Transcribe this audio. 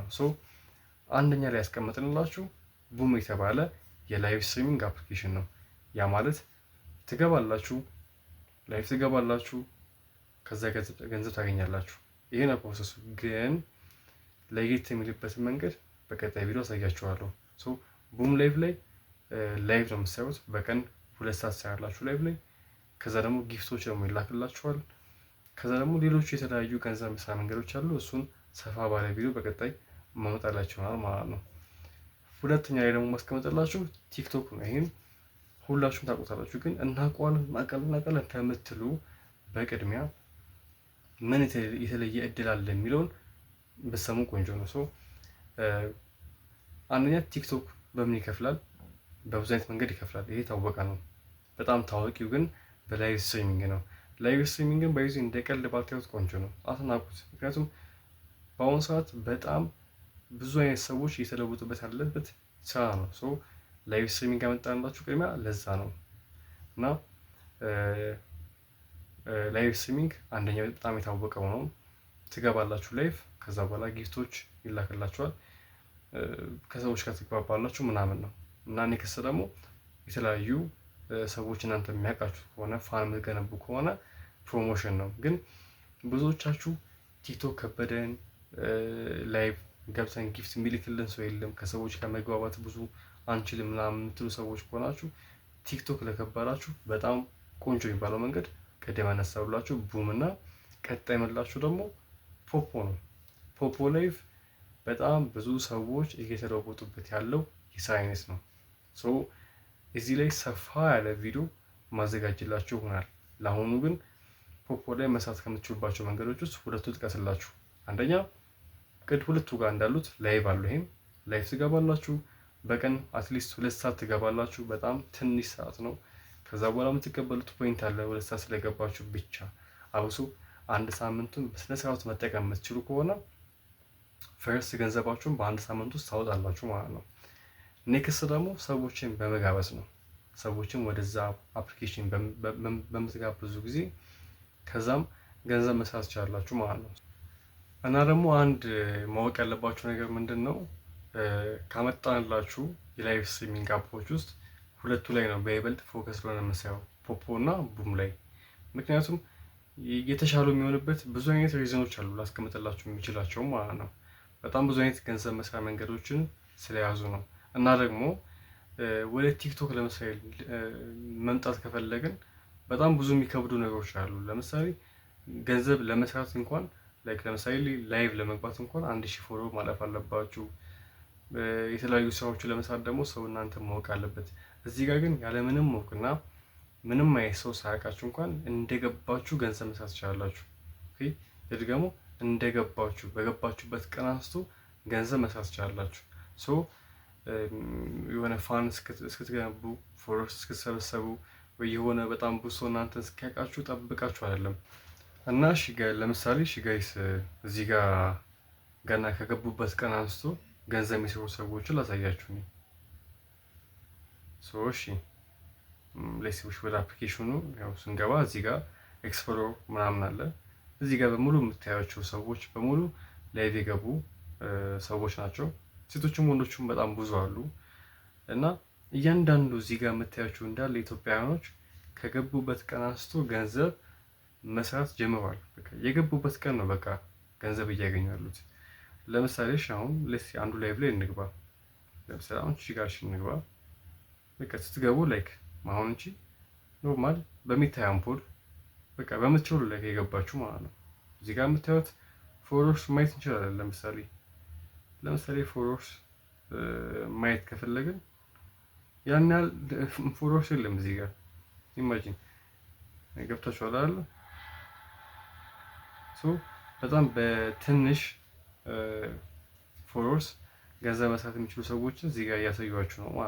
ነው። ሶ አንደኛ ላይ ያስቀመጥንላችሁ ቡም የተባለ የላይቭ ስትሪሚንግ አፕሊኬሽን ነው። ያ ማለት ትገባላችሁ፣ ላይቭ ትገባላችሁ፣ ከዛ ገንዘብ ታገኛላችሁ። ይሄ ነው ፕሮሰሱ። ግን ለየት የሚልበትን መንገድ በቀጣይ ቪዲዮ አሳያችኋለሁ። ሶ ቡም ላይቭ ላይ ላይቭ ነው የምትሰሩት። በቀን 2 ሰዓት ትሰራላችሁ ላይቭ ላይ። ከዛ ደግሞ ጊፍቶች ደግሞ ይላክላችኋል። ከዛ ደግሞ ሌሎች የተለያዩ ገንዘብ መስሪያ መንገዶች አሉ። እሱን ሰፋ ባለ ቪዲዮ በቀጣይ ማመጣላችኋል ማለት ነው። ሁለተኛ ላይ ደግሞ ማስቀመጥላችሁ ቲክቶክ ነው። ይሄን ሁላችሁም ታውቁታላችሁ። ግን እናውቀዋለን ከምትሉ በቅድሚያ ምን የተለየ እድል አለ የሚለውን በሰሙ ቆንጆ ነው። ሶ አንደኛ ቲክቶክ በምን ይከፍላል? በብዙ አይነት መንገድ ይከፍላል። ይሄ ታወቀ ነው። በጣም ታዋቂው ግን በላይቭ ስትሪሚንግ ነው። ላይቭ ስትሪሚንግን በይዙ እንደ ቀልድ ባታዩት ቆንጆ ነው። አትናቁት። ምክንያቱም በአሁኑ ሰዓት በጣም ብዙ አይነት ሰዎች እየተለወጡበት ያለበት ስራ ነው። ሶ ላይቭ ስትሪሚንግ ያመጣንላችሁ ቅድሚያ ለዛ ነው። እና ላይቭ ስትሪሚንግ አንደኛው በጣም የታወቀው ነው። ትገባላችሁ ላይቭ፣ ከዛ በኋላ ጊፍቶች ይላክላችኋል፣ ከሰዎች ጋር ትግባባላችሁ ምናምን ነው። እና ኔክስት ደግሞ የተለያዩ ሰዎች እናንተ የሚያውቃችሁ ከሆነ ፋን የምትገነቡ ከሆነ ፕሮሞሽን ነው። ግን ብዙዎቻችሁ ቲክቶክ ከበደን፣ ላይቭ ገብተን ጊፍት የሚልክልን ሰው የለም፣ ከሰዎች ጋር መግባባት ብዙ አንችልም ምናምን የምትሉ ሰዎች ከሆናችሁ ቲክቶክ ለከበራችሁ በጣም ቆንጆ የሚባለው መንገድ ቅድም ያነሳሁላችሁ ቡም እና ቀጣይ መላችሁ ደግሞ ፖፖ ነው። ፖፖ ላይቭ በጣም ብዙ ሰዎች እየተለወጡበት ያለው የስራ አይነት ነው። ሶ እዚህ ላይ ሰፋ ያለ ቪዲዮ ማዘጋጅላችሁ ይሆናል። ለአሁኑ ግን ፖፖ ላይ መስራት ከምትችሉባቸው መንገዶች ውስጥ ሁለቱ ጥቀስላችሁ። አንደኛ ሁለቱ ጋር እንዳሉት ላይቭ አሉ። ይሄም ላይቭ ትገባላችሁ። በቀን አትሊስት 2 ሰዓት ትገባላችሁ። በጣም ትንሽ ሰዓት ነው። ከዛ በኋላ የምትቀበሉት ፖይንት አለ 2 ሰዓት ስለገባችሁ ብቻ። አብሶ አንድ ሳምንቱን በስነ ስርዓት መጠቀም የምትችሉ ከሆነ ፈርስት ገንዘባችሁን በአንድ ሳምንት ውስጥ ታወጣላችሁ ማለት ነው። ኔክስት ደግሞ ሰዎችን በመጋበዝ ነው። ሰዎችን ወደዛ አፕሊኬሽን በምትጋብዙ ጊዜ ከዛም ገንዘብ መስራት ትችላላችሁ ማለት ነው። እና ደግሞ አንድ ማወቅ ያለባችሁ ነገር ምንድን ነው? ካመጣንላችሁ የላይቭ ስትሪሚንግ አፖች ውስጥ ሁለቱ ላይ ነው በይበልጥ ፎከስ ስለሆነ የምንሰራው፣ ፖፖ እና ቡም ላይ። ምክንያቱም የተሻሉ የሚሆንበት ብዙ አይነት ሪዝኖች አሉ ላስቀምጥላችሁ የሚችላቸው ማለት ነው። በጣም ብዙ አይነት ገንዘብ መስሪያ መንገዶችን ስለያዙ ነው። እና ደግሞ ወደ ቲክቶክ ለምሳሌ መምጣት ከፈለግን በጣም ብዙ የሚከብዱ ነገሮች አሉ። ለምሳሌ ገንዘብ ለመስራት እንኳን ለምሳሌ ላይቭ ለመግባት እንኳን 1000 ፎሎ ማለፍ አለባችሁ። የተለያዩ ስራዎችን ለመስራት ደግሞ ሰው እናንተ ማወቅ አለበት። እዚህ ጋር ግን ያለምንም እውቅና ምንም አይነት ሰው ሳያውቃችሁ እንኳን እንደገባችሁ ገንዘብ መስራት ትችላላችሁ። ኦኬ ደግሞ እንደገባችሁ በገባችሁበት ቀን አንስቶ ገንዘብ መስራት ትችላላችሁ። ሶ የሆነ ፋን እስክትገነቡ ፎሎወርስ እስክትሰበሰቡ ወይ የሆነ በጣም ብዙ ሰው እናንተን እስኪያውቃችሁ ጠብቃችሁ አይደለም። እና ለምሳሌ ጋይስ እዚህ ጋር ገና ከገቡበት ቀን አንስቶ ገንዘብ የሚሰሩ ሰዎችን ላሳያችሁ ነው። እሺ ሌትስ ወደ አፕሊኬሽኑ ያው ስንገባ እዚህ ጋር ኤክስፕሎር ምናምን አለ። እዚህ ጋር በሙሉ የምታያቸው ሰዎች በሙሉ ላይቭ የገቡ ሰዎች ናቸው። ሴቶችም ወንዶችም በጣም ብዙ አሉ። እና እያንዳንዱ እዚህ ጋር የምታያቸው እንዳለ ኢትዮጵያውያኖች ከገቡበት ቀን አንስቶ ገንዘብ መስራት ጀምረዋል። በቃ የገቡበት ቀን ነው በቃ ገንዘብ እያገኙ ያሉት። ለምሳሌ አሁን አንዱ ላይቭ ላይ እንግባ። ለምሳሌ አሁን ጋር እንግባ። በቃ ስትገቡ ላይክ አሁን ኖርማል በሚታይ አምፖል በቃ በምትችሉ ላይ የገባችሁ ማለት ነው። እዚህ ጋር የምታዩት ፎሎወርስ ማየት እንችላለን። ለምሳሌ ፎሎወርስ ማየት ከፈለግን ያን ያህል ፎሎወርስ የለም እዚህ ጋር ኢማጂን ገብታችኋል አይደል? በጣም በትንሽ ፎሎወርስ ገንዘብ መስራት የሚችሉ ሰዎችን እዚህ ጋር እያሳዩዋችሁ ነው ማለት ነው።